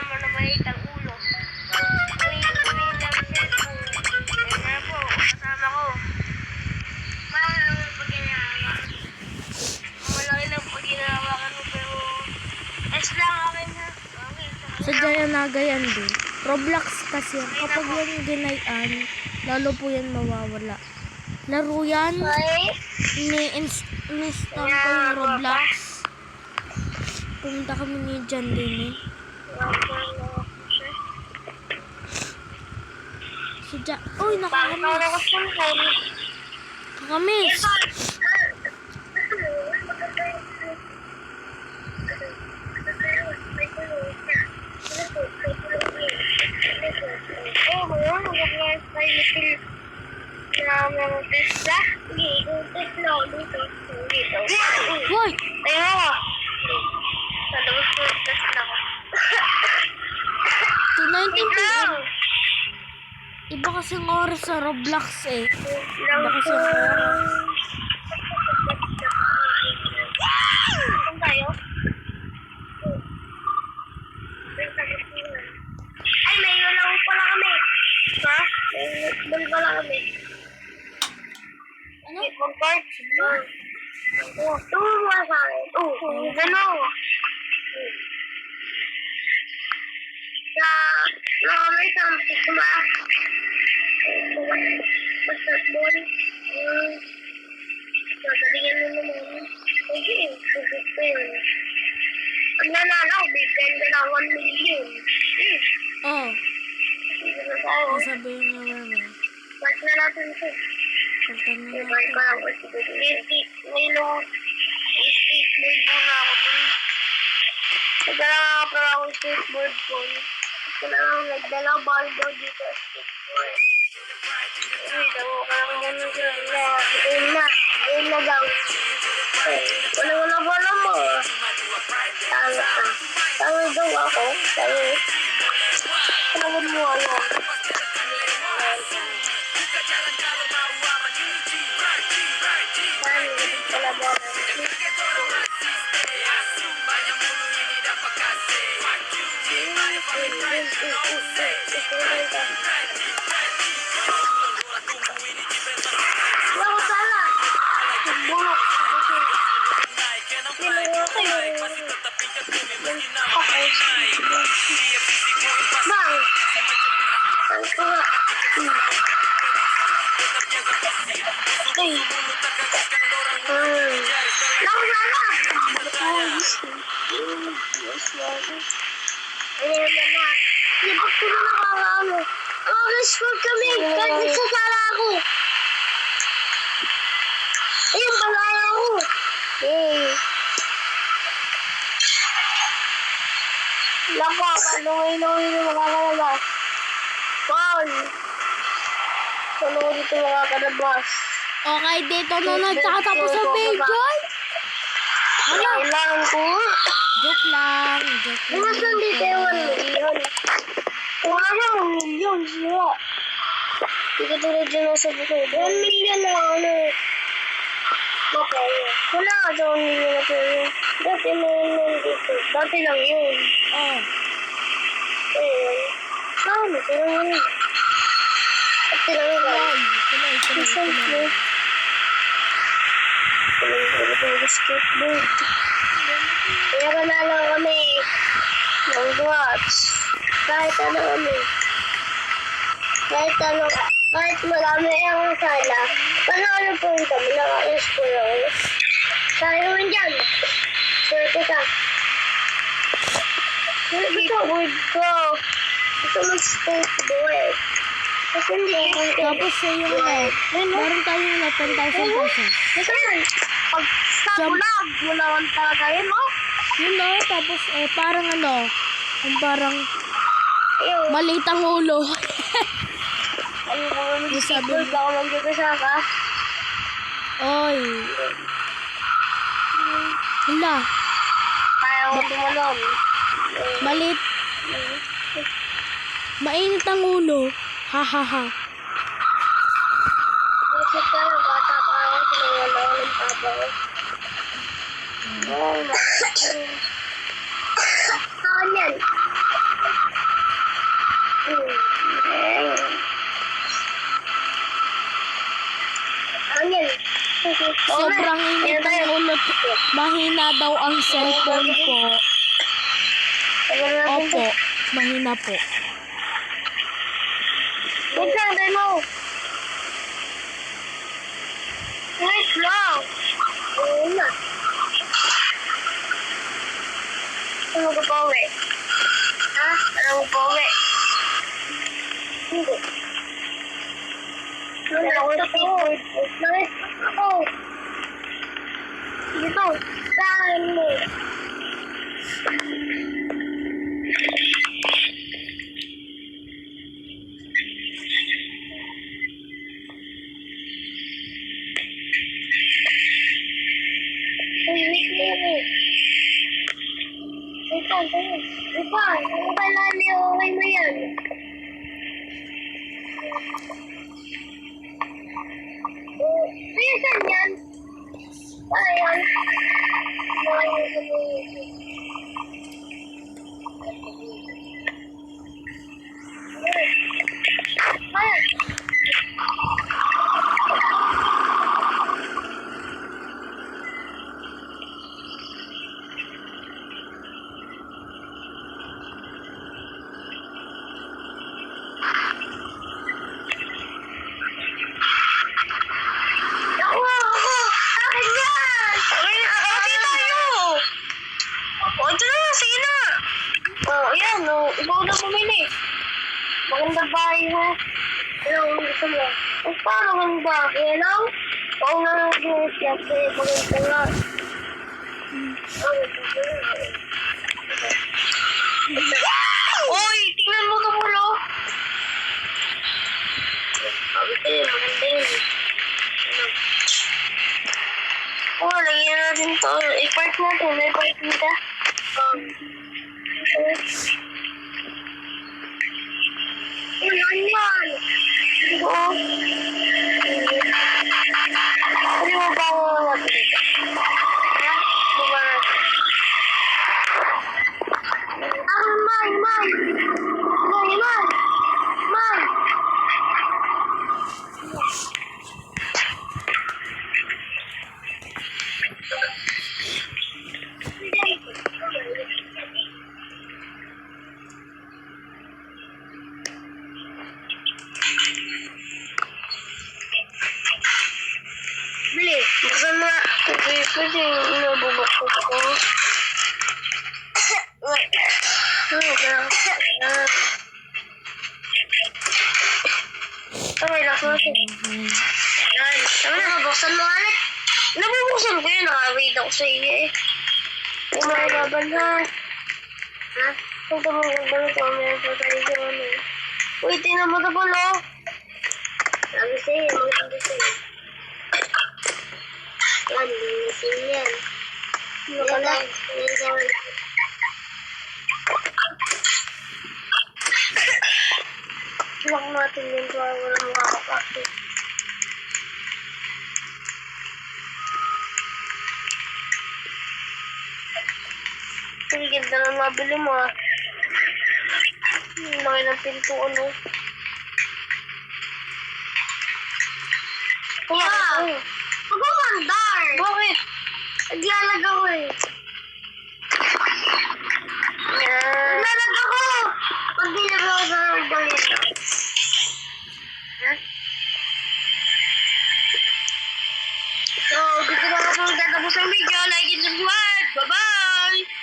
mo na maliit ang ulo. Maliit lang cellphone. Yan nga po, kasama ko. Malaki lang pag ginahawakan. Malaki lang pag ginahawakan mo, pero S lang akin ha. Okay, Sa Jayanaga yan din. Roblox kasi yan. Kapag yan ginayan, lalo po yan mawawala. Laro yan. Ini-install ko yung Roblox. Pumunta kami ni Jan din eh. Si Jan. Uy, nakakamiss. Nakakamiss. Hoy! Tayo mo. Sa labas ko yung test na ko. 2:19 PM. Iba kasing oras sa Roblox eh. Iba kasing oras. Saan tayo? Ay, may ulang pala kami. Ha? May netball pala kami. Ano? Netball court? Tuwa sa akin. Gano'n. Na kami sa Pukma. Basketball. Gagalingan mo naman. Okay, sugot ko yun. Pag nanalo, bigyan ka na 1 million. Oh. Sige na tayo. Sasabihin nga naman. Ba't na natin ito? Pagtan na Ibay natin. ka lang ko siguro. Ngayon, skateboard muna ako dun. Nagdala nga pala ako skateboard ko. Ito na lang nagdala ball daw dito sa skateboard. Uy, daw ka lang muna dyan na. Ayun na daw. Wala bola mo. Tama ka. Tama daw ako. Sabi. Tawag mo ano. Pala bola. Wala sana. Bulok. Bang. Ang kuha. Ay. Lang sana. Ayun na. Libot ko na nakakaano. Score kami. Kahit nagsasala ako. Ayun, balaya ako. Lapa, palungay-lungay na makakalabas. Paul. Palungay dito makakalabas. Okay, dito na nagkakatapos sa video. Ano? Kailangan ko. Joke lang. Joke lang. Bukas lang dito yung 1 million. Wala na 1 million. Siya. Hindi ka tulad dyan sa buko. 1 million na ano. Okay. Wala ka sa 1 million na tayo. Dati mayroon dito. Dati lang yun. Oh. Ayun. Saan? Tinangan yun. At tinangan ka. Tuloy. Tinangan basketball. Kaya ka na lang kami. Ng watch. Kahit ano kami. Kahit marami ang sala. Ano po yung kami. Naka-explore. Tayo naman dyan. Swerte ka. Skateboard ko. Ito mag-skateboard. Kasi hindi ko. Tapos sa yung meron tayong na 10,000 pesos. Ito yan. Pag sa bulag, bulangan talaga yun, no? Yun no, tapos parang ano, yung parang Ayun. maliit ang ulo. Ayun ko naman Yung sabi skateboard ako magkakasa ka. Oy. Hala, Kaya ko tumalon. maliit. Mainit ang ulo. Ha ha ha. Kasi tayo, bata pa ako, tinawala ko ng papa ko. Oo, saan yan? Sobrang init ang ulo. Mahina daw ang cellphone po. Opo, mahina po. Wait lang, demo. Wait lang. Oo na. Ano ka pa uwi? Ha? Ano ka pa uwi? Hindi. Bakit ako? Dito, saan mo? Uy, wait mo. Wait lang, tayo. Wait pa, ano ba lali? Okay mo yan. Saan yan? Ayan. Ayan. Ako! Akin yan! Okay tayo! O, ito na, sige na! Ayan, ikaw na pumili. Maganda bahay mo. Ano ang gusto mo? Paano maganda? Yan lang? Oo nga lang gusto siya. Kaya maganda nga. Uy! Tingnan mo ka mulo! Sabi sa'yo, maganda yun. Lagyan natin to. I-park natin. May park dito. Yan yan. Oo. Pwede mo ba ako natin dito? Ha? Baba natin. Man! Man! Man! Bili, buksan mo na. Pwede inabubuksan ako. Okay, relax mo siya. Yan. Tama na, buksan mo ulit. Nabubuksan ko yun. Naka-read ako sa iyo eh. Umalaban ha. Ha? Kung tumaganda ito, meron pa tayo dyan eh. Uy, tingnan mo ito po, no? Sabi sa'yo, maganda sa'yo. Yan, linisin yan. Yan lang. Yan lang. Lock natin yung para walang makakapakit. Ang ganda na mabili mo ah. Ang laki ng pintuan oh. Kaya, mag-umandar! Bakit? Naglalag ako eh. Naglalag ako! Pag nilagaw ako sa nagdang ito. Ha? So, gusto na ako magtatapos ng video. Like and subscribe! Bye-bye!